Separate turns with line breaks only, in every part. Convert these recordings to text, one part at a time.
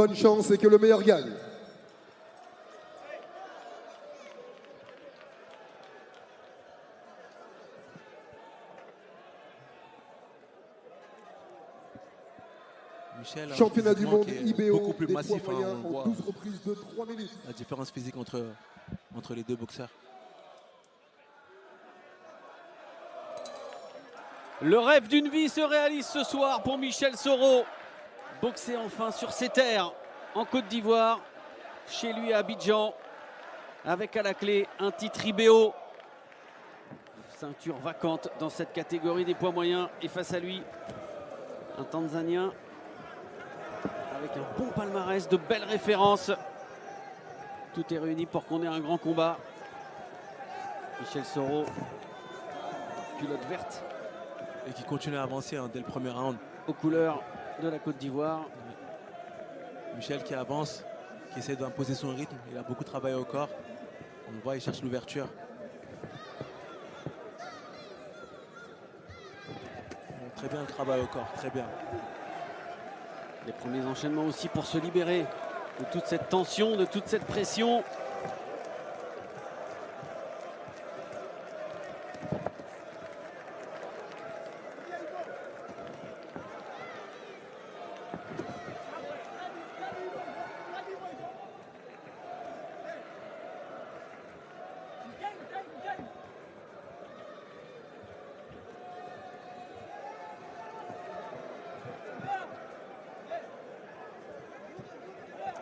bonne chance et que le meilleur gagne.
Michel,
championnat du monde IBO,
beaucoup plus massif,
poids moyens
on
en
voit
12 reprises de 3 minutes.
la différence physique entre les deux boxeurs.
Le rêve d'une vie se réalise ce soir pour Michel Soro. Boxer enfin sur ses terres en Côte d'Ivoire, chez lui à Abidjan, avec à la clé un titre IBO. Ceinture vacante dans cette catégorie des poids moyens. Et face à lui, un Tanzanien avec un bon palmarès, de belles références. Tout est réuni pour qu'on ait un grand combat. Michel Soro, culotte verte.
Et qui continue à avancer dès le premier round.
Aux couleurs de la Côte d'Ivoire.
Michel qui avance, qui essaie d'imposer son rythme. Il a beaucoup travaillé au corps. On le voit, il cherche l'ouverture. Très bien le travail au corps, très bien.
Les premiers enchaînements aussi pour se libérer de toute cette tension, de toute cette pression.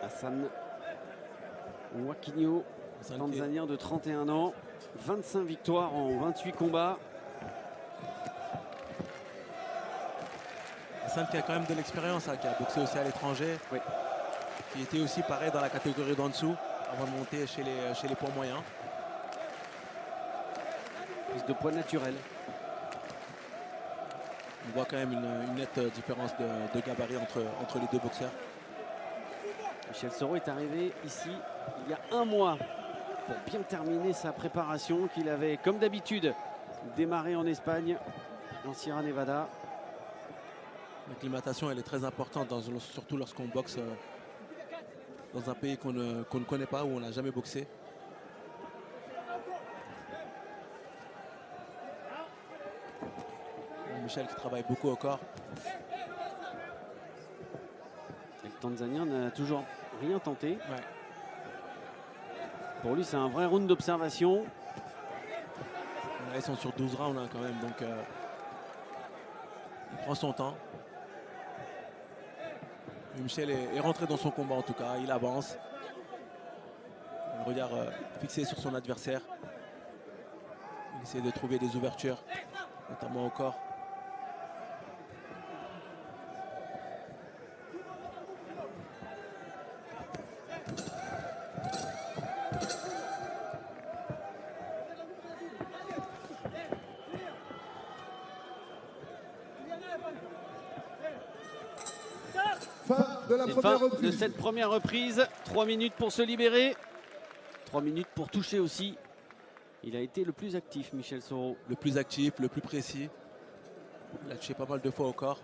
Hassan Mwakinyo, Tanzanien de 31 ans, 25 victoires en 28 combats.
Hassan qui a quand même de l'expérience, qui a boxé aussi à l'étranger,
oui.
Qui était aussi pareil dans la catégorie d'en dessous, avant de monter chez les poids moyens.
Prise de poids naturel.
On voit quand même une nette différence de gabarit entre les deux boxeurs.
Michel Soro est arrivé ici il y a un mois pour bien terminer sa préparation qu'il avait, comme d'habitude, démarré en Espagne, en Sierra Nevada.
L'acclimatation, elle est très importante, surtout lorsqu'on boxe dans un pays qu'on ne connaît pas, où on n'a jamais boxé. Michel qui travaille beaucoup au corps.
Et le Tanzanien n'a toujours rien tenté.
Ouais.
Pour lui, c'est un vrai round d'observation.
Là, ils sont sur 12 rounds quand même, donc il prend son temps. Et Michel est rentré dans son combat en tout cas, il avance. Le regard fixé sur son adversaire. Il essaie de trouver des ouvertures, notamment au corps.
Fin
de cette première reprise. 3 minutes pour se libérer. 3 minutes pour toucher aussi. Il a été le plus actif, Michel Soro.
Le plus actif, le plus précis. Il a touché pas mal de fois au corps.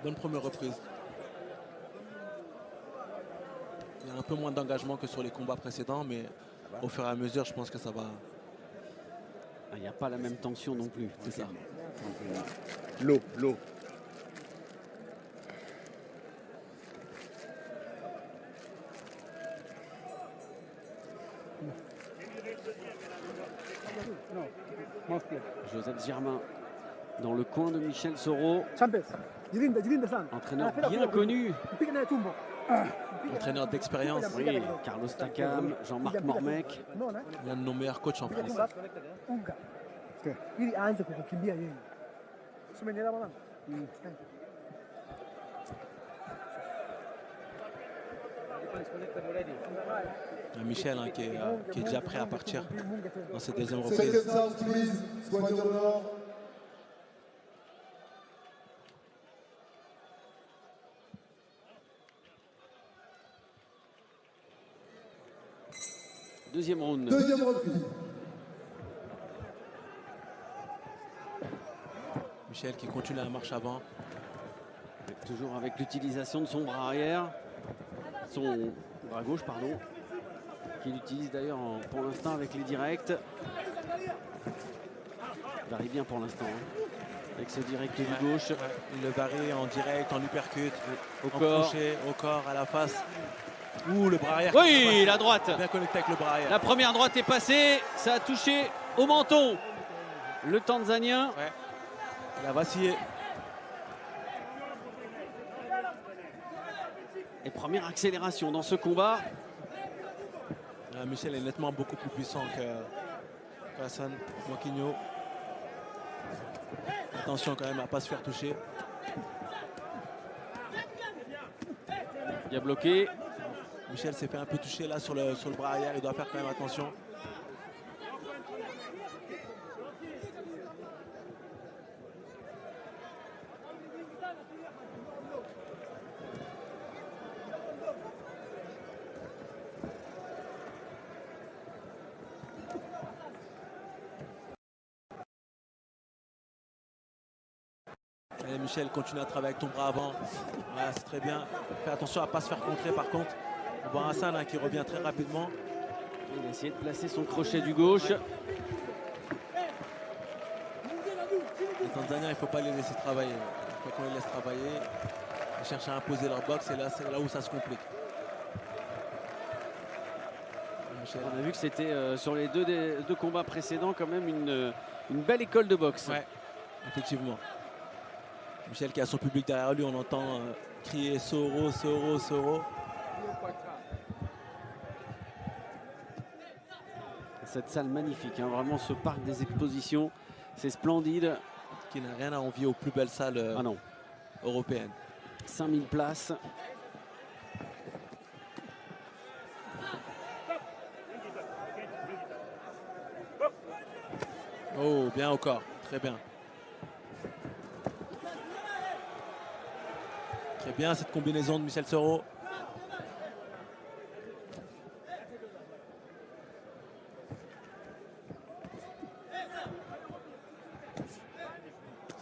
Bonne première reprise. Il y a un peu moins d'engagement que sur les combats précédents, mais au fur et à mesure, je pense que ça va.
Il n'y a pas la même tension non plus.
C'est ça.
L'eau.
Joseph Germain dans le coin de Michel Soro. Entraîneur bien connu.
Entraîneur d'expérience.
Oui, Carlos Takam, Jean-Marc Mormec.
L'un de nos meilleurs coachs en France. Michel qui est déjà prêt à partir dans cette deuxième reprise.
Deuxième round.
Deuxième reprise.
Michel qui continue la marche avant.
Toujours avec l'utilisation de son bras arrière. Son bras gauche, pardon. Qu'il utilise d'ailleurs pour l'instant avec les directs. Il varie bien pour l'instant. Hein. Avec ce direct du gauche.
Ouais, il le varie en direct, en uppercut,
Au
en
corps.
crochet, au corps, à la face. Ouh, le bras arrière.
Oui, la droite.
Bien connecté avec le bras arrière.
La première droite est passée. Ça a touché au menton. Le Tanzanien.
Ouais. Il a vacillé.
Et première accélération dans ce combat.
Michel est nettement beaucoup plus puissant que Hassan Mwakinyo. Attention quand même à ne pas se faire toucher.
Il a bloqué.
Michel s'est fait un peu toucher là sur le bras arrière. Il doit faire quand même attention. Et Michel continue à travailler avec ton bras avant. Voilà, c'est très bien. Fais attention à ne pas se faire contrer par contre. On voit Hassan hein, qui revient très rapidement.
Il a essayé de placer son crochet du gauche.
Les Tanzaniens, il ne faut pas les laisser travailler. Il faut qu'on les laisse travailler. Ils cherchent à imposer leur boxe et là, c'est là où ça se complique. Michel.
On a vu que c'était sur les deux combats précédents quand même une belle école de boxe.
Ouais, effectivement. Michel qui a son public derrière lui, on entend crier Soro, Soro, Soro.
Cette salle magnifique, hein, vraiment ce parc des expositions, c'est splendide.
Qui n'a rien à envier aux plus belles salles
Ah non,
européennes.
5000 places.
Oh, bien au corps, très bien. Très bien cette combinaison de Michel Soro.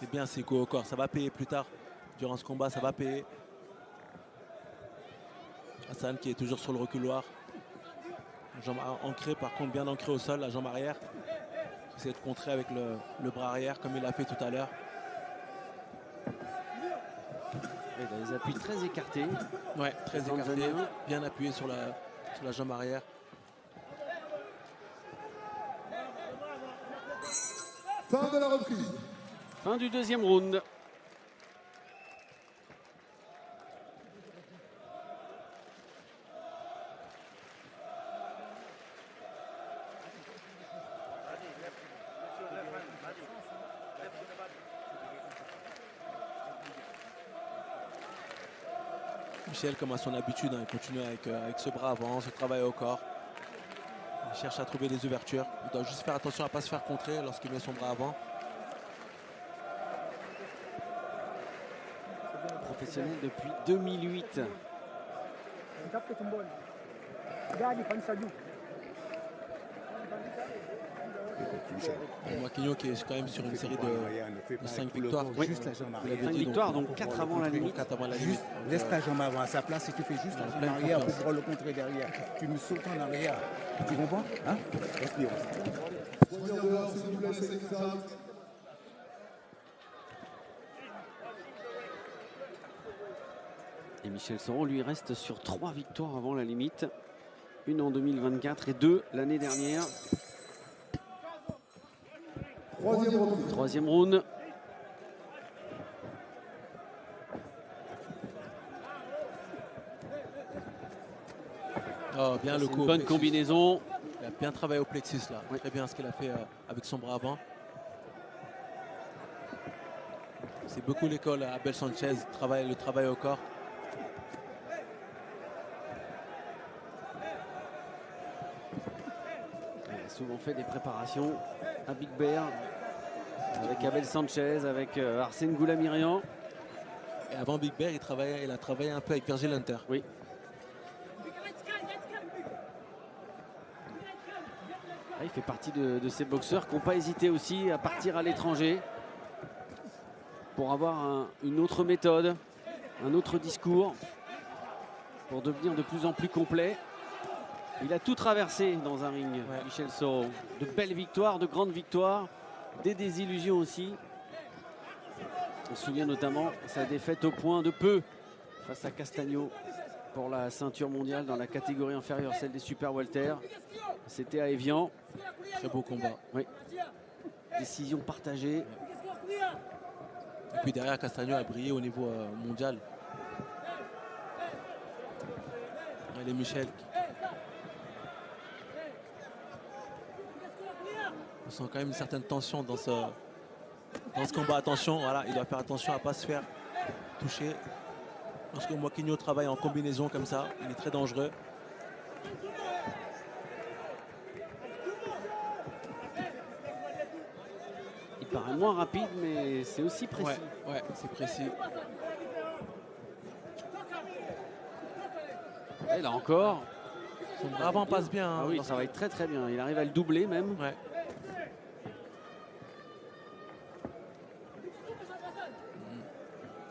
C'est bien ces coups au corps, ça va payer plus tard. Durant ce combat, ça va payer. Hassan qui est toujours sur le reculoir. La jambe ancrée, par contre bien ancrée au sol, la jambe arrière. Il essaie de contrer avec le bras arrière comme il l'a fait tout à l'heure.
Il a des appuis très écartés.
Ouais, très écarté,
Tanzanien.
bien appuyé sur la jambe arrière.
Fin de la reprise.
Fin du deuxième round.
Michel, comme à son habitude, hein, il continue avec ce bras avant, ce travail au corps. Il cherche à trouver des ouvertures. Il doit juste faire attention à ne pas se faire contrer lorsqu'il met son bras avant.
Professionnel depuis 2008.
Mwakinyo qui est quand même sur une série de 5 victoires.
Oui.
Juste la jambe
Vous
arrière.
l'avez
5
dit,
victoires, donc 4 avant la limite.
4 avant la limite.
Juste, laisse ta jambe avant à sa place et tu fais juste
Il a
la jambe
pleine
arrière pour
confiance.
pouvoir le contrer derrière. Tu me sautes en arrière. Tu comprends hein? Respire.
Première de l'heure, s'il vous plaît, c'est exact.
Et Michel Soro, lui, reste sur 3 victoires avant la limite. Une en 2024 et 2 l'année dernière.
Troisième reprise.
Troisième round.
Oh, bien le
C'est
coup
une
au
bonne
plexus.
combinaison.
Il a bien travaillé au plexus là.
Oui.
Très bien ce qu'il a fait avec son bras avant. C'est beaucoup l'école à Abel Sanchez, le travail au corps.
Il a souvent fait des préparations à Big Bear avec Abel Sanchez, avec Arsène Goulamirian.
Et avant Big Bear, il a travaillé un peu avec Virgil Hunter.
Oui. Il fait partie de ces boxeurs qui n'ont pas hésité aussi à partir à l'étranger. pour avoir une autre méthode, un autre discours, pour devenir de plus en plus complet. Il a tout traversé dans un ring, Michel Soro. De belles victoires, de grandes victoires, des désillusions aussi. On se souvient notamment sa défaite au point de peu face à Castagno pour la ceinture mondiale dans la catégorie inférieure, celle des super welter. C'était à Évian.
Très beau combat.
Oui. Décision partagée.
Et puis derrière, Castagno a brillé au niveau mondial. Allez, Michel. On sent quand même une certaine tension dans ce combat. Attention, voilà, il doit faire attention à ne pas se faire toucher. Lorsque Mwakinyo travaille en combinaison comme ça, il est très dangereux.
Il paraît moins rapide, mais c'est aussi précis.
Ouais, c'est précis.
Et là encore.
Son bras avant passe bien.
Ah oui, ça va être très très bien. Il arrive à le doubler même.
Ouais.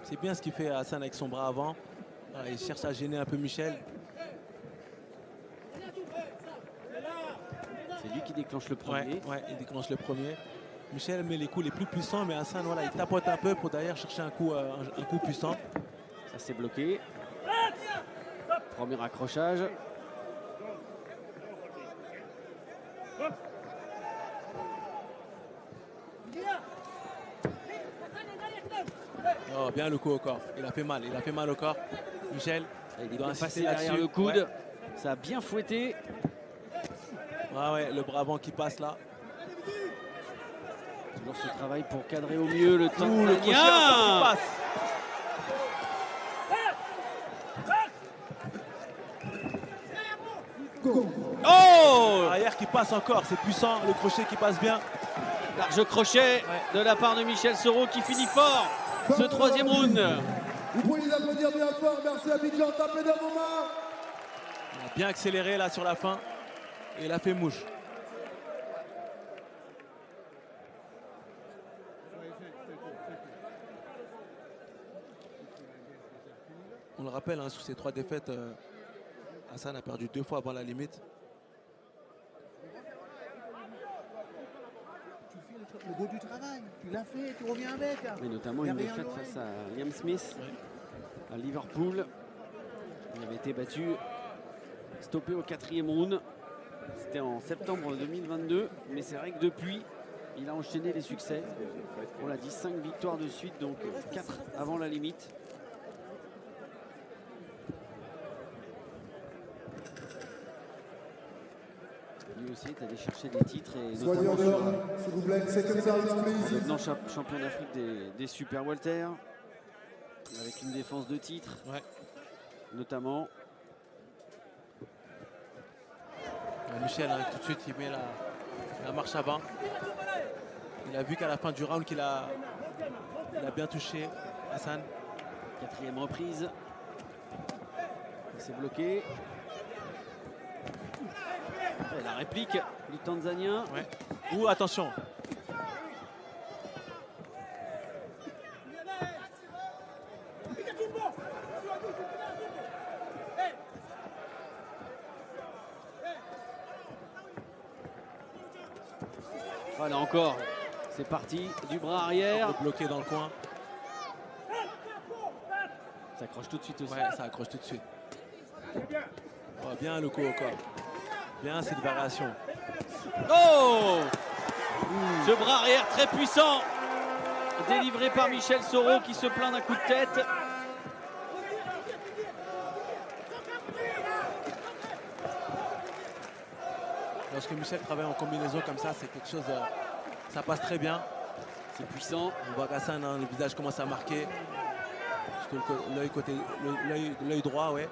C'est bien ce qu'il fait Hassan avec son bras avant. Voilà, il cherche à gêner un peu Michel.
C'est lui qui déclenche le premier.
Ouais, il déclenche le premier. Michel met les coups les plus puissants, mais Hassan, voilà, il tapote un peu pour d'ailleurs chercher un coup puissant.
Ça s'est bloqué. Premier accrochage.
Oh, bien le coup au corps. Il a fait mal au corps. Michel,
il doit passer derrière le coude. Ouais. Ça a bien fouetté.
Ouais, le bras avant qui passe là.
Toujours ce travail pour cadrer au mieux le temps.
Le crochet qui passe.
Oh!
Arrière qui passe encore, c'est puissant. Le crochet qui passe bien.
Large crochet de la part de Michel Soro qui finit fort ce troisième round.
Vous pouvez les applaudir bien fort. Merci à Bidjan, tapez d'un moment.
Il a bien accéléré là sur la fin. Et il a fait mouche. On le rappelle, hein, sur ces 3 défaites, Hassan a perdu 2 fois avant la limite.
Tu fais le beau du travail, tu l'as fait, tu reviens avec.
Et notamment une défaite face à Liam Smith à Liverpool. Il avait été battu, stoppé au 4e round. C'était en septembre 2022, mais c'est vrai que depuis, il a enchaîné les succès. On l'a dit, 5 victoires de suite, donc 4 avant la limite. Lui aussi est allé chercher des titres et notamment
s'il vous plaît, second service, please.
devenant champion d'Afrique des super welter avec une défense de titre, notamment.
Michel, hein, tout de suite, il met la marche avant. Il a vu qu'à la fin du round qu'il a bien touché Hassan.
4e reprise. C'est bloqué. Et la réplique du Tanzanien.
Ouh, attention.
Voilà encore, c'est parti du bras arrière.
Bloqué dans le coin.
Ça accroche tout de suite aussi.
Ouais, ça accroche tout de suite. Oh, bien le coup au corps. Bien cette variation.
Oh! Ce bras arrière très puissant, délivré par Michel Soro qui se plaint d'un coup de tête.
Lorsque Michel travaille en combinaison comme ça, c'est quelque chose, ça passe très bien.
C'est puissant.
On voit qu'Hassan, hein, le visage commence à marquer. L'œil droit, ouais.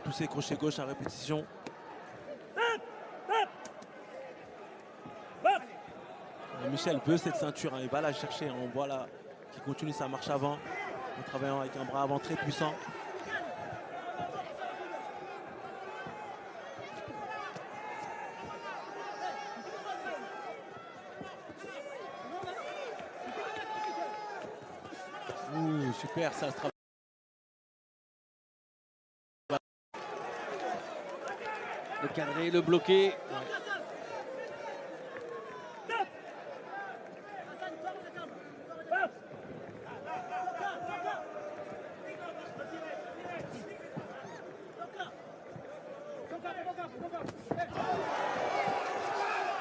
Tous ces crochets gauche à répétition. Et Michel veut cette ceinture, hein, il va la chercher. On voit là qu'il continue sa marche avant en travaillant avec un bras avant très puissant. Ouh, super, ça se travaille.
Le cadré, le bloqué.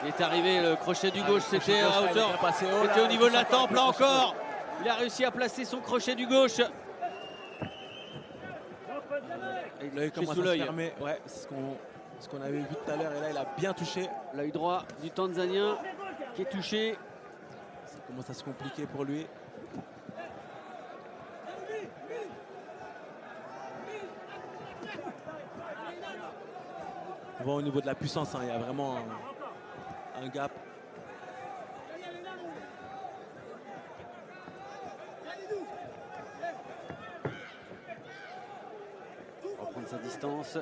Il est arrivé, le crochet du gauche, c'était à hauteur. C'était au niveau de la tempe, là encore. Il a réussi à placer son crochet du gauche.
L'œil commence à se fermer. Ouais, c'est ce qu'on avait vu tout à l'heure. Et là, il a bien touché.
L'œil droit du Tanzanien qui est touché.
Ça commence à se compliquer pour lui. On voit au niveau de la puissance, hein, il y a vraiment un gap.
On va prendre sa distance.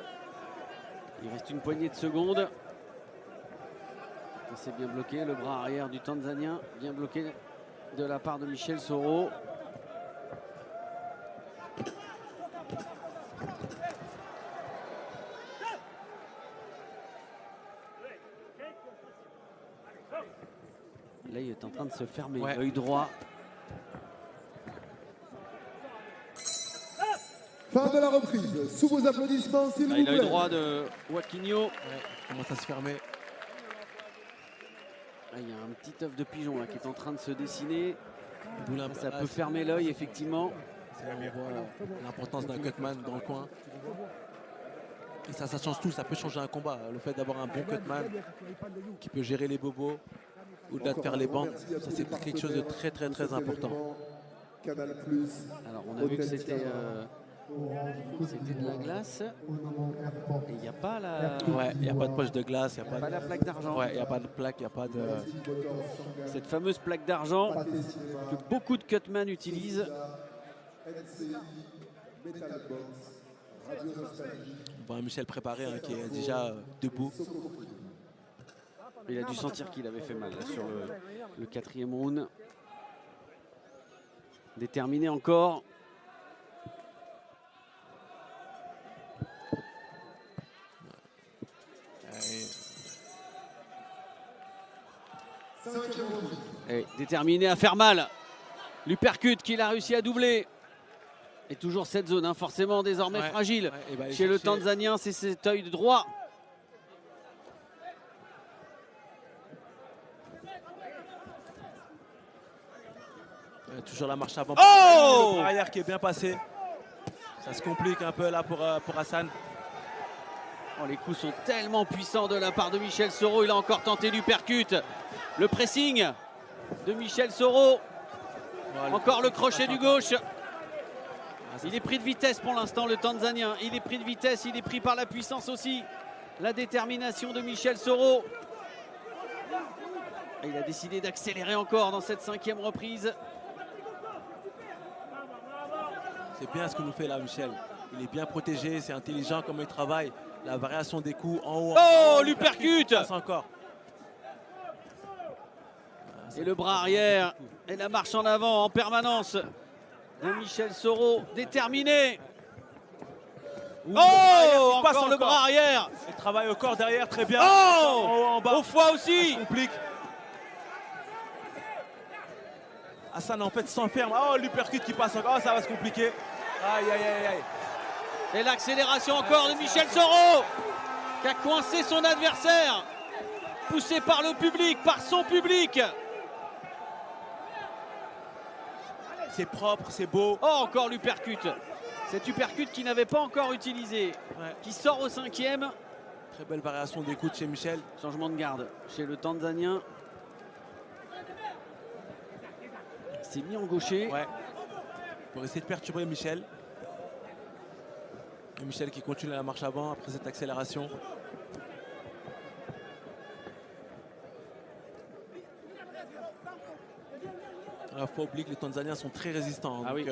Il reste une poignée de secondes. C'est bien bloqué. Le bras arrière du Tanzanien, bien bloqué de la part de Michel Soro. Là, il est en train de se fermer.
Ouais.
L'œil droit.
Fin de la reprise. Sous vos applaudissements, s'il vous plaît.
L'œil droit de Joaquinho.
Ouais, il commence à se fermer.
Là, il y a un petit œuf de pigeon là, qui est en train de se dessiner. Ça
Ah,
peut fermer l'œil, effectivement.
C'est là où on voit l'importance d'un cutman dans le coin. Et ça change tout, ça peut changer un combat. Le fait d'avoir un bon cutman qui peut gérer les bobos, au-delà de faire les bandes, ça c'est quelque chose de très important.
Canal+.
Alors on a vu que c'était de la glace. Et il n'y a pas la,
Ouais, il n'y a pas de poche de glace, il n'y a
pas
pas
la plaque d'argent.
Ouais, il n'y a pas de plaque, il n'y a pas de...
Cette fameuse plaque d'argent que beaucoup de cutman utilisent.
On voit Michel préparé hein, qui est déjà debout.
Il a dû sentir qu'il avait fait mal là, sur le quatrième round. Déterminé encore. Et déterminé à faire mal. L'uppercut qu'il a réussi à doubler. Et toujours cette zone, hein, forcément désormais fragile.
Ouais, bah,
chez le Tanzanien, c'est cet œil droit.
Toujours la marche avant.
Oh!
Le arrière qui est bien passé. Ça se complique un peu là pour Hassan.
Oh, les coups sont tellement puissants de la part de Michel Soro. Il a encore tenté l'uppercut. Le pressing de Michel Soro.
Voilà,
encore le crochet du gauche. Il est pris de vitesse pour l'instant, le Tanzanien. Il est pris de vitesse, il est pris par la puissance aussi. La détermination de Michel Soro. Et il a décidé d'accélérer encore dans cette cinquième reprise.
C'est bien ce que nous fait là, Michel. Il est bien protégé, c'est intelligent comme il travaille. La variation des coups en haut.
Oh, l'uppercut!
Encore.
Et le bras arrière et la marche en avant en permanence de Michel Soro, déterminé. Oh, encore le bras arrière.
Il travaille au corps derrière, très bien.
Oh,
en bas.
au foie aussi.
Ça complique. Hassan en fait s'enferme. Oh, l'uppercut qui passe encore. Oh, ça va se compliquer. Aïe, aïe, aïe, aïe.
Et l'accélération encore de Michel Soro, qui a coincé son adversaire, poussé par le public, par son public.
C'est propre, c'est beau.
Oh, encore l'uppercut. Cet uppercut qui n'avait pas encore utilisé, qui sort au cinquième.
Très belle variation des coups de chez Michel.
Changement de garde chez le Tanzanien. Il s'est mis en gaucher.
Ouais. Pour essayer de perturber Michel. Et Michel qui continue la marche avant après cette accélération. Il faut oublier que les Tanzaniens sont très résistants.
Ah
donc,
oui.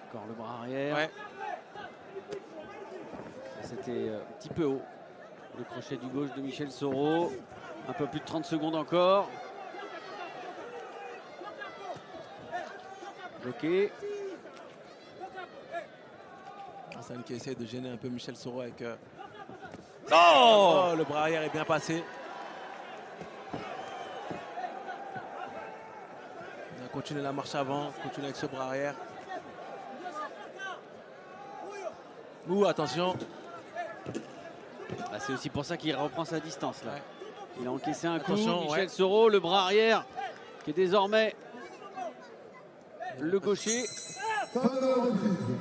Encore le bras arrière.
Ouais.
Ça c'était un petit peu haut. Le crochet du gauche de Michel Soro. Un peu plus de 30 secondes encore. Bloqué.
Hassan qui essaie de gêner un peu Michel Soro avec...
Oh,
le bras arrière est bien passé. On a continué la marche avant, continuer avec ce bras arrière. Ouh, attention.
Ah, c'est aussi pour ça qu'il reprend sa distance là.
Ouais.
Il a encaissé un coup.
Attention,
Michel
ouais.
Soro, le bras arrière, qui est désormais le gaucher.
Fin de la reprise.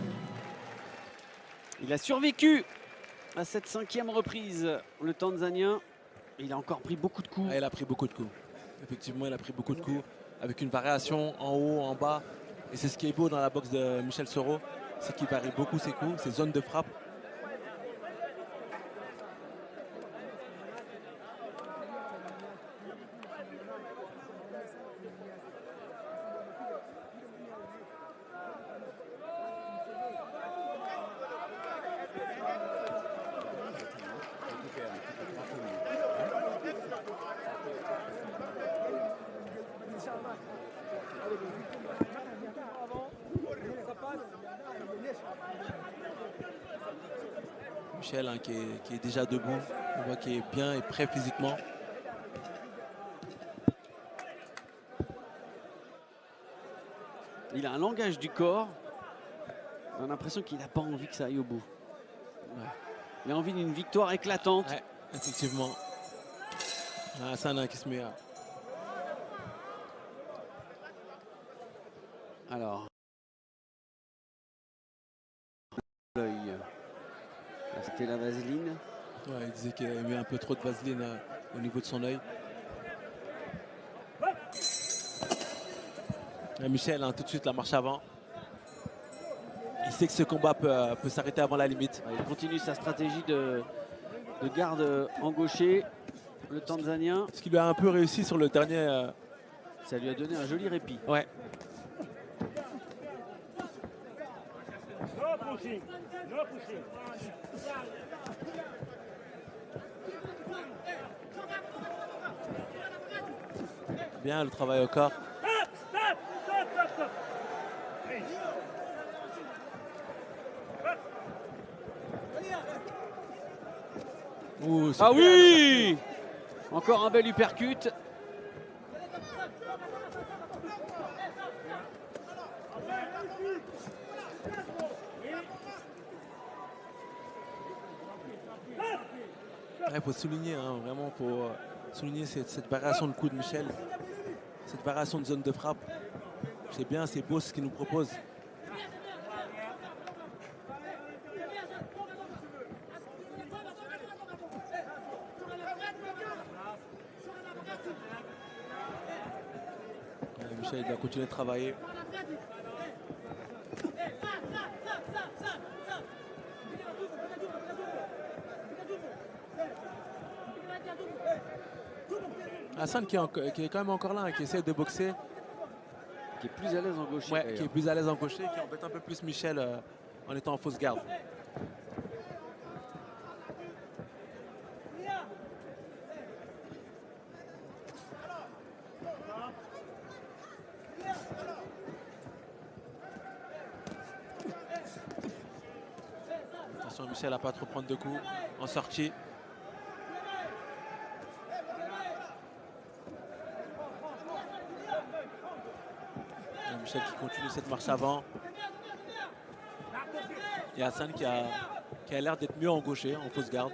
Il a survécu à cette 5e reprise, le Tanzanien. Il a encore pris beaucoup de coups.
Ah, il a pris beaucoup de coups. Effectivement, il a pris beaucoup de coups avec une variation en haut, en bas. Et c'est ce qui est beau dans la boxe de Michel Soro, c'est qu'il varie beaucoup ses coups, ses zones de frappe. Michel hein, qui est déjà debout, on voit qu'il est bien et prêt physiquement.
Il a un langage du corps. On a l'impression qu'il n'a pas envie que ça aille au bout. Ouais. Il a envie d'une victoire éclatante.
Ouais, effectivement. Hassan hein, qui se met à...
Alors. L'œil. C'était la vaseline.
Ouais, il disait qu'il avait mis un peu trop de vaseline au niveau de son œil. Et Michel, hein, tout de suite, la marche avant. Il sait que ce combat peut s'arrêter avant la limite.
Il continue sa stratégie de garde engauchée. Le Tanzanien.
Ce qui lui a un peu réussi sur le dernier...
Ça lui a donné un joli répit.
Ouais. Bien le travail au corps. Ouh,
ah oui! Encore un bel uppercut.
Il faut souligner, hein, vraiment, faut souligner cette variation de coup de Michel, cette variation de zone de frappe. C'est bien, c'est beau ce qu'il nous propose. Michel il doit continuer de travailler. Hassan qui est quand même encore là, hein, qui essaie de boxer.
Qui est plus à l'aise en gaucher.
Ouais, qui est plus à l'aise en gaucher, qui embête un peu plus Michel en étant en fausse garde. Attention, Michel à pas trop prendre de coups en sortie. Michel qui continue cette marche avant. Et Hassan qui a l'air d'être mieux en gaucher, en fausse garde.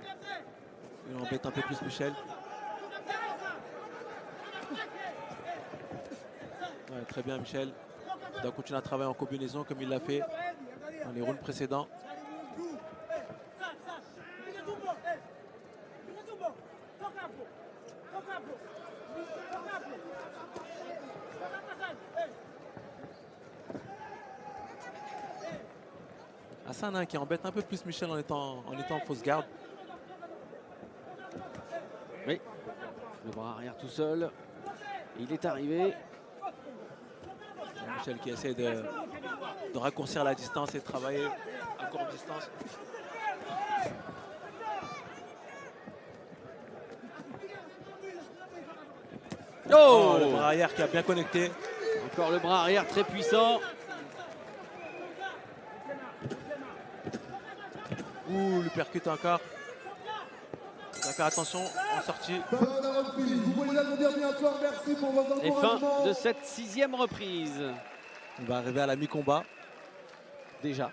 Il embête un peu plus Michel. Ouais, très bien Michel. Il doit continuer à travailler en combinaison comme il l'a fait dans les rounds précédents. Hassan hein, qui embête un peu plus Michel en étant en fausse garde.
Oui, le bras arrière tout seul. Il est arrivé.
Michel qui essaie de raccourcir la distance et de travailler à courte distance. Oh, le bras arrière qui a bien connecté.
Encore le bras arrière très puissant.
Ouh, le percute encore. D'accord, attention, en sortie.
Fin de la reprise. Vous pouvez l'applaudir bien fort. Merci pour vos
Et fin
encouragements.
de cette 6e reprise.
On va arriver à la mi-combat.
Déjà.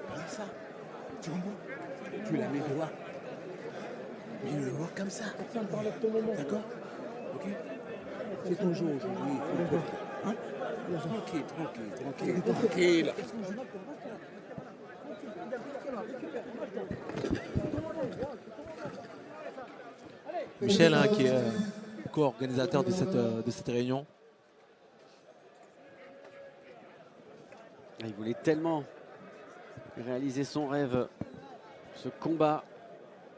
Comme ça. Tu comprends? Tu la mets droit. Mets le loin comme ça. D'accord? Ok? C'est ton jour aujourd'hui. Hein? Tranquille.
Michel, hein, qui est co-organisateur de cette réunion.
Il voulait tellement réaliser son rêve, ce combat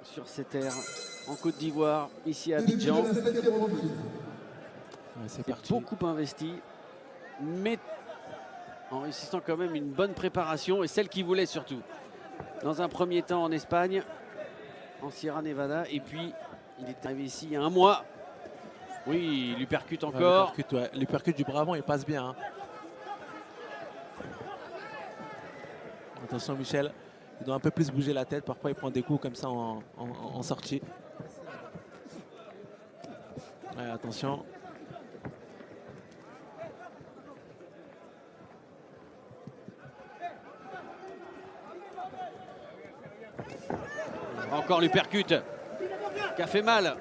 sur ces terres en Côte d'Ivoire, ici à Abidjan.
Ouais, c'est
Il a
parti.
beaucoup investi, mais en réussissant quand même une bonne préparation et celle qu'il voulait surtout. Dans un premier temps en Espagne, en Sierra Nevada, et puis il est arrivé ici il y a un mois. Oui, il lui percute encore.
Les percutes du bras avant, il passe bien. Hein. Attention Michel, il doit un peu plus bouger la tête. Parfois il prend des coups comme ça en sortie. Ouais, attention.
Encore lui percute, qui a fait mal.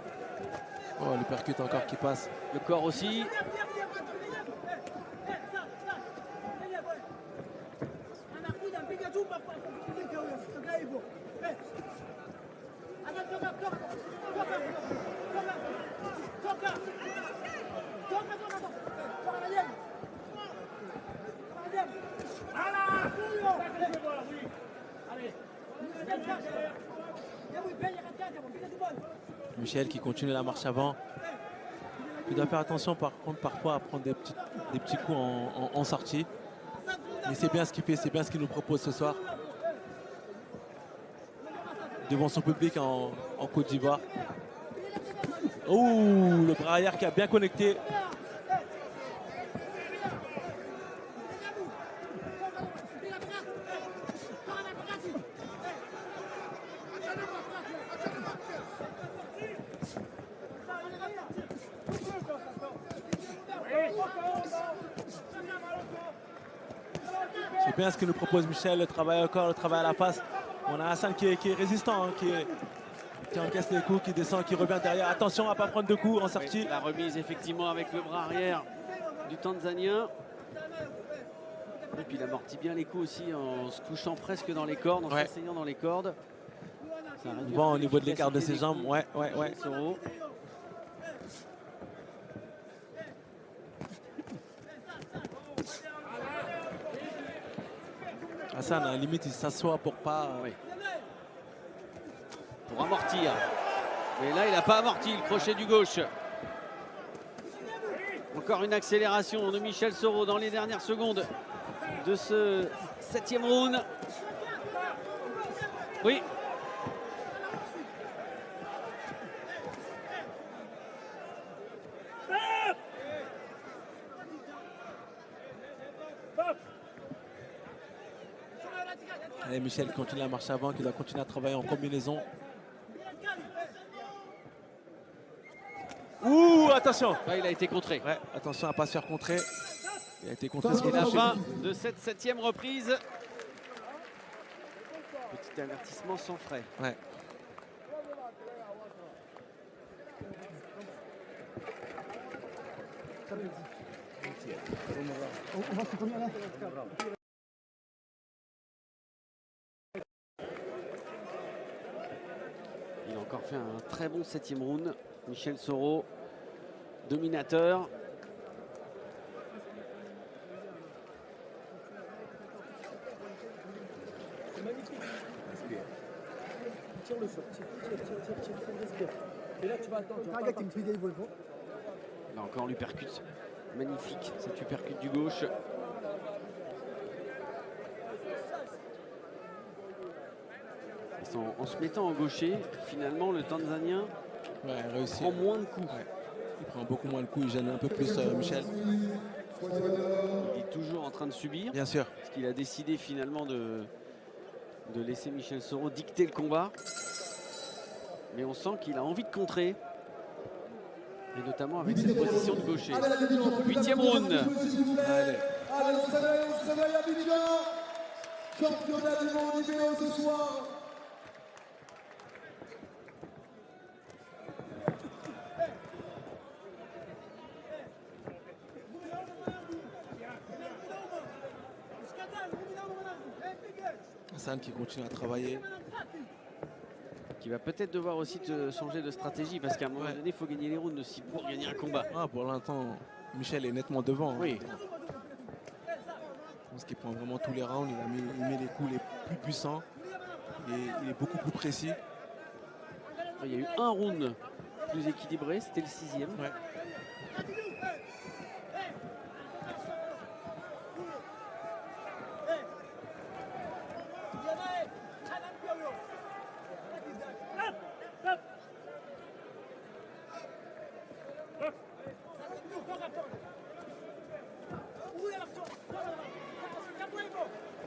Oh, le percute encore qui passe.
Le corps aussi.
Michel qui continue la marche avant. Il doit faire attention par contre parfois à prendre des petits coups en sortie. Mais c'est bien ce qu'il fait, c'est bien ce qu'il nous propose ce soir. Devant son public en Côte d'Ivoire. Ouh, le bras arrière qui a bien connecté. C'est bien ce que nous propose Michel, le travail au corps, le travail à la face. On a Hassan qui est résistant, hein, qui encaisse les coups, qui descend, qui revient derrière. Attention à ne pas prendre de coups en sortie.
Oui, la remise effectivement avec le bras arrière du Tanzanien. Et puis il amortit bien les coups aussi en se couchant presque dans les cordes, en s'asseyant dans les cordes. Ça réduit
Bon, au niveau de l'écart de ses jambes, ouais.
Soro.
Hassan, à la limite, il s'assoit pour pas...
Pour amortir. Mais là, il n'a pas amorti le crochet du gauche. Encore une accélération de Michel Soro dans les dernières secondes de ce 7e round. Oui.
Allez, Michel continue la marche avant, qui doit continuer à travailler en combinaison. Ouh, attention.
Là, il a été contré.
Ouais, attention à ne pas se faire contrer. Il a été contré.
Et la fin de cette 7e reprise. Petit avertissement sans frais.
Ouais.
Il a encore fait un très bon 7e round. Michel Soro, dominateur.
Tire le short, tire, respire. Et là, tu vas attendre.
Là encore, l'uppercut. Magnifique, cet uppercut du gauche. En se mettant en gaucher, finalement, le Tanzanien
réussit.
prend moins de coups.
Ouais. Il prend beaucoup moins de coups, il gêne un peu plus Michel.
Il est toujours en train de subir.
Bien sûr.
Parce qu'il a décidé finalement de laisser Michel Soro dicter le combat. Mais on sent qu'il a envie de contrer. Et notamment avec cette position de gaucher. 8e round.
Allez.
Allez, on se réveille Abidjan. Championnat du monde IBO ce soir.
Hassan qui continue à travailler.
Qui va peut-être devoir aussi changer de stratégie parce qu'à un moment donné, il faut gagner les rounds aussi pour gagner un combat.
Pour l'instant, Michel est nettement devant.
Oui.
Je pense qu'il prend vraiment tous les rounds. Il met les coups les plus puissants. Il est beaucoup plus précis.
Il y a eu un round plus équilibré, c'était le 6e.
Ouais.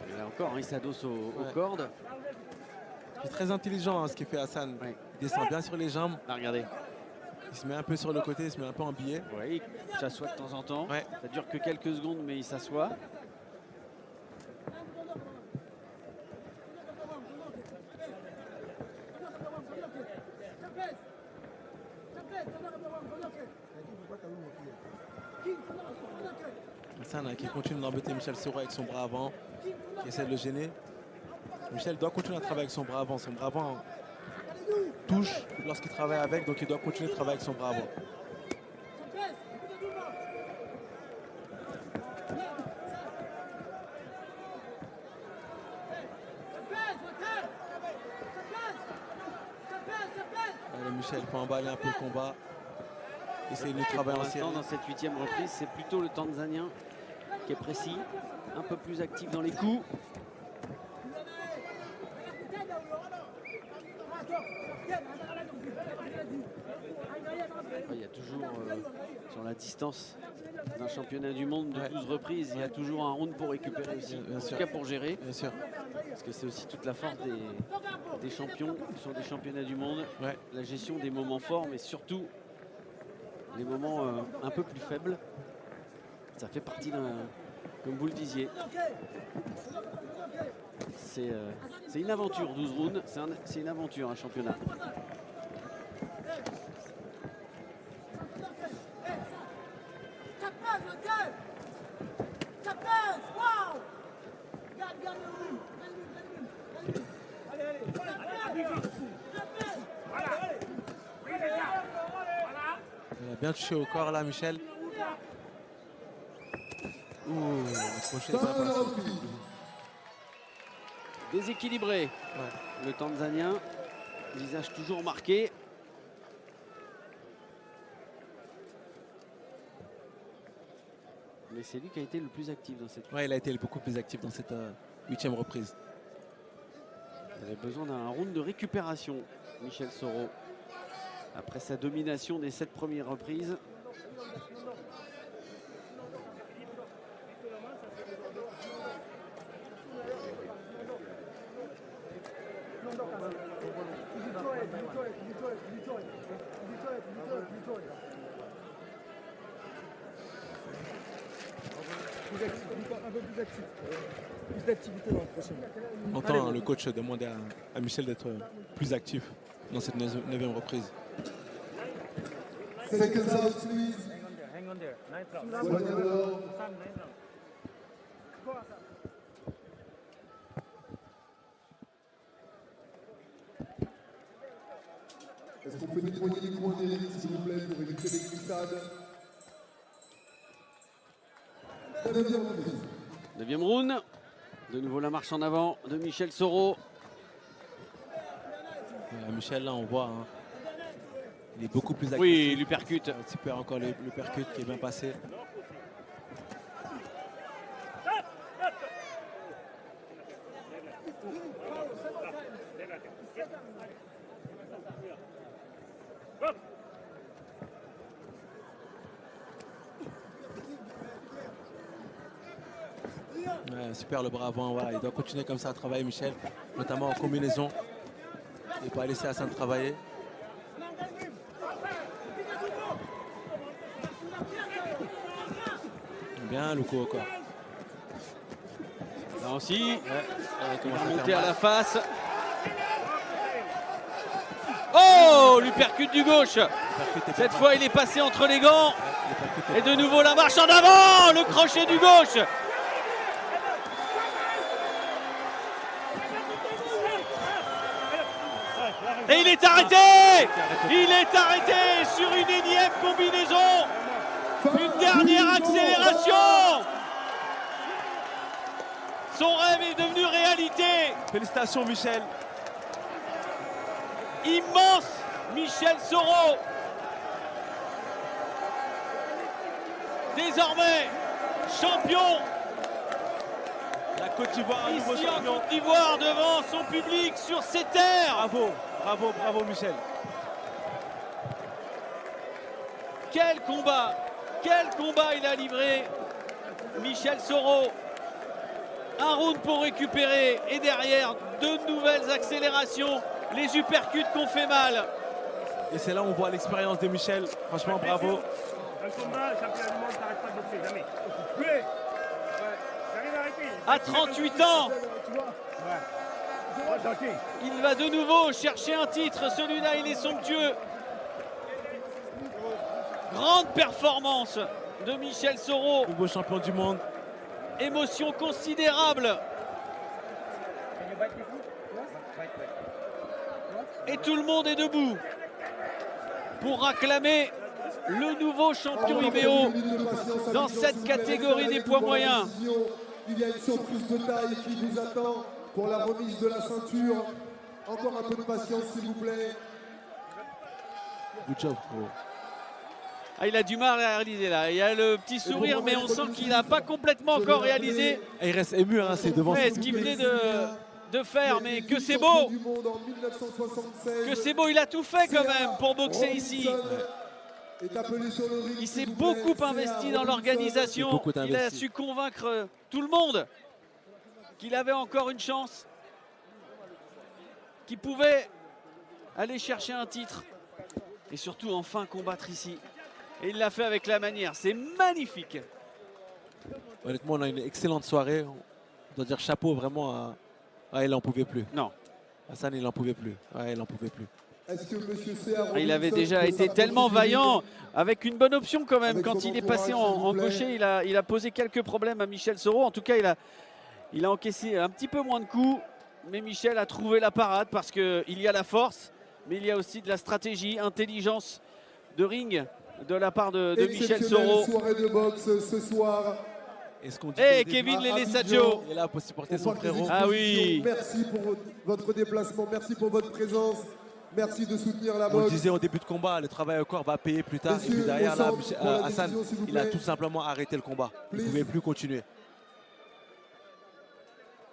Et là encore, il s'adosse aux cordes.
C'est très intelligent ce qu'il fait Hassan.
Ouais.
Il descend bien sur les jambes.
Là, regardez.
Il se met un peu sur le côté, il se met un peu en biais.
Oui, il s'assoit de temps en temps.
Ouais.
Ça dure que quelques secondes, mais il s'assoit.
Hassan qui continue d'embêter Michel Soro avec son bras avant, qui essaie de le gêner. Michel doit continuer à travailler avec son bras avant. Son bras avant touche lorsqu'il travaille avec, donc il doit continuer de travailler avec son bras avant. Allez, Michel peut emballer un peu le combat. Essayer de travailler en série.
Dans cette 8e reprise, c'est plutôt le Tanzanien qui est précis, un peu plus actif dans les coups. Il y a toujours sur la distance d'un championnat du monde de 12 reprises, il y a toujours un round pour récupérer aussi, en tout cas pour gérer.
Bien sûr.
Parce que c'est aussi toute la force des champions sur des championnats du monde, la gestion des moments forts, mais surtout les moments un peu plus faibles. Ça fait partie d'un, comme vous le disiez, c'est une aventure, 12 rounds, c'est une aventure, un championnat.
Il a bien touché au corps là, Michel. Ouh, le crochet est pas passé.
Déséquilibré. Le Tanzanien, visage toujours marqué. Mais c'est lui qui a été le plus actif dans cette.
Il a été beaucoup plus actif dans cette 8e reprise.
Il avait besoin d'un round de récupération, Michel Soro. Après sa domination des 7 premières reprises.
Un peu plus actif. Plus d'activité dans le prochain.
On entend le coach demander à Michel d'être plus actif dans cette 9e reprise.
Seconds out, please.
Hang on there. Nice round.
Voilà.
Sam, nice round.
Est-ce qu'on peut nettoyer les coins des rings, s'il vous plaît, pour éviter les glissades? 9e reprise.
9e round. De nouveau la marche en avant de Michel Soro.
Michel, là, on voit, hein, il est beaucoup plus actif.
Oui, l'uppercut.
Super encore le percut qui est bien passé. Ouais, super le bras avant, voilà, il doit continuer comme ça à travailler Michel, notamment en combinaison. Et pas laisser Hassan travailler. Bien le coup encore.
Là aussi,
Il
il
commence
va
à
monter
faire
à
mal.
la face. Oh, l'uppercut du gauche.
Percut est
Cette
bien
fois, il est passé entre les gants.
passé. Le percut est
Et de nouveau, la marche en avant. Le crochet du gauche. Et il est arrêté. Il est arrêté sur une énième combinaison. Une dernière accélération. Son rêve est devenu réalité.
Félicitations Michel.
Immense Michel Soro. Désormais champion
La Côte d'Ivoire, un nouveau
ici en
champion.
Côte d'Ivoire devant son public sur ses terres.
Bravo, bravo, bravo Michel.
Quel combat il a livré Michel Soro. Un round pour récupérer et derrière deux nouvelles accélérations. Les uppercuts qu'on fait mal.
Et c'est là où on voit l'expérience de Michel. Franchement, bravo.
Un combat, le championnat du monde, t'arrêtes pas de boxer, jamais. Oui. J'arrive à arrêter.
À 38 ans,
Ouais, gentil.
il va de nouveau chercher un titre. Celui-là, il est somptueux. Grande performance de Michel Soro.
Nouveau champion du monde.
Émotion considérable. Et tout le monde est debout pour acclamer le nouveau champion IBO dans cette catégorie des poids moyens.
Il y a une surprise de taille qui vous attend pour la remise de la ceinture. Encore un peu de patience, s'il vous plaît.
Good job, bro.
Ah, il a du mal à réaliser là. Il y a le petit sourire, mais on sent qu'il n'a pas complètement encore réalisé
Et il reste ému, hein, c'est devant.
ce qu'il venait de faire. Mais que c'est beau, que c'est beau. Il a tout fait quand même pour boxer ici. Il s'est beaucoup investi dans l'organisation. Il a su convaincre tout le monde qu'il avait encore une chance, qu'il pouvait aller chercher un titre et surtout enfin combattre ici. Et il l'a fait avec la manière. C'est magnifique.
Honnêtement, on a une excellente soirée. On doit dire chapeau vraiment à... Ah, il n'en pouvait plus.
Non.
Hassan, il n'en pouvait plus. Ouais, il n'en pouvait plus.
Est-ce que monsieur C.A.
Il avait
Robinson
déjà
peut
été
s'approcher
tellement
du
vaillant,
micro
avec une bonne option quand même.
Avec
Quand
son
il est passé
entourage, s'il
en
vous plaît.
gaucher, il a posé quelques problèmes à Michel Soro. En tout cas, il a encaissé un petit peu moins de coups. Mais Michel a trouvé la parade parce qu'il y a la force, mais il y a aussi de la stratégie, intelligence de ring de la part de Michel
Exceptionnelle
Soro.
soirée de boxe ce soir.
Et ce qu'on dit
Et
au début,
Kevin
à
Lele
Abidjan.
Sadio.
il est là pour supporter
On
son
voit que les
frérot.
Ah oui.
Merci pour votre déplacement, merci pour votre présence, merci de soutenir la
On le
boxe.
disait au début de combat, le travail au corps va payer plus tard. Et
Messieurs,
puis derrière,
au
là,
centre pour la
Hassan,
décision, s'il vous
il a
plaît.
tout simplement arrêté le combat. Il ne
Please.
pouvait plus continuer.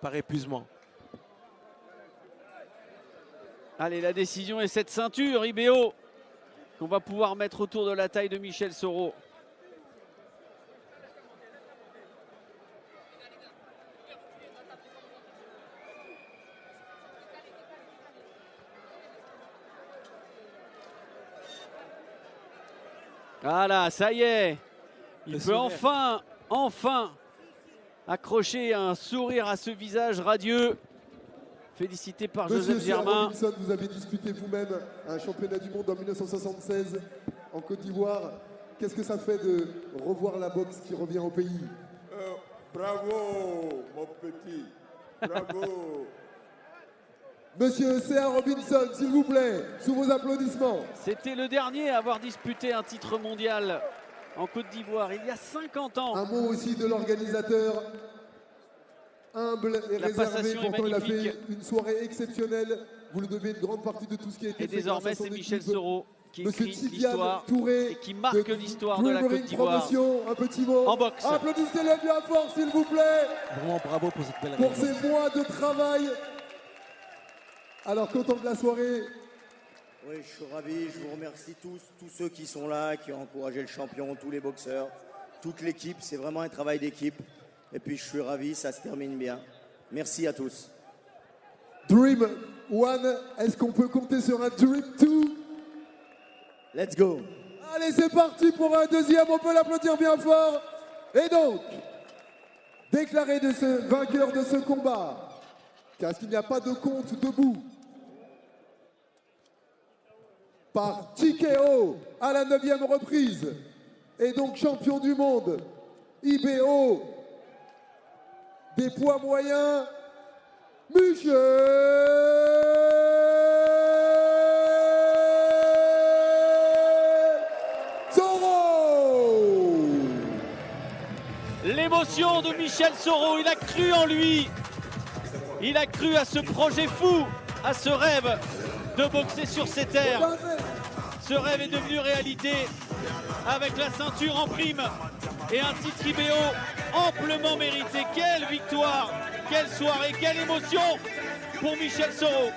Par épuisement.
Allez, la décision est cette ceinture IBO qu'on va pouvoir mettre autour de la taille de Michel Soro. Voilà, ça y est. Il
Le
peut
sourire.
enfin accrocher un sourire à ce visage radieux. Félicité par
Monsieur
Joseph
C.A.
Germain.
Robinson, vous avez disputé vous-même un championnat du monde en 1976 en Côte d'Ivoire. Qu'est-ce que ça fait de revoir la boxe qui revient au pays?
Bravo, mon petit. Bravo.
Monsieur C.A. Robinson, s'il vous plaît, sous vos applaudissements.
C'était le dernier à avoir disputé un titre mondial en Côte d'Ivoire il y a 50 ans.
Un mot aussi de l'organisateur, humble et
La
réservé,
passation est
pourtant il a fait
magnifique.
une soirée exceptionnelle. Vous le devez une grande partie de tout ce qui a été
Et
fait
désormais,
grâce à
c'est
son
Michel
équipe.
Soro qui
Monsieur
écrit
Tidiane
l'histoire
Touré
et qui marque l'histoire de la Côte
Dreamering
d'Ivoire
Promotion, un petit mot.
en boxe.
Applaudissez-le bien fort, s'il vous plaît,
Vraiment bravo pour cette belle
pour
réalisation.
ces mois de travail. Alors, content de la soirée.
Oui, je suis ravi. Je vous remercie tous ceux qui sont là, qui ont encouragé le champion, tous les boxeurs, toute l'équipe. C'est vraiment un travail d'équipe. Et puis, je suis ravi, ça se termine bien. Merci à tous.
Dream 1, est-ce qu'on peut compter sur un Dream 2?
Let's go.
Allez, c'est parti pour un deuxième, on peut l'applaudir bien fort. Et donc, déclaré de ce vainqueur de ce combat, car qu'il n'y a pas de compte debout, par TKO à la 9e reprise, et donc champion du monde, IBO, des poids moyens, Michel Soro.
L'émotion de Michel Soro, il a cru en lui. Il a cru à ce projet fou, à ce rêve de boxer sur ces terres. Ce rêve est devenu réalité avec la ceinture en prime et un titre IBO amplement mérité. Quelle victoire, quelle soirée, quelle émotion pour Michel Soro.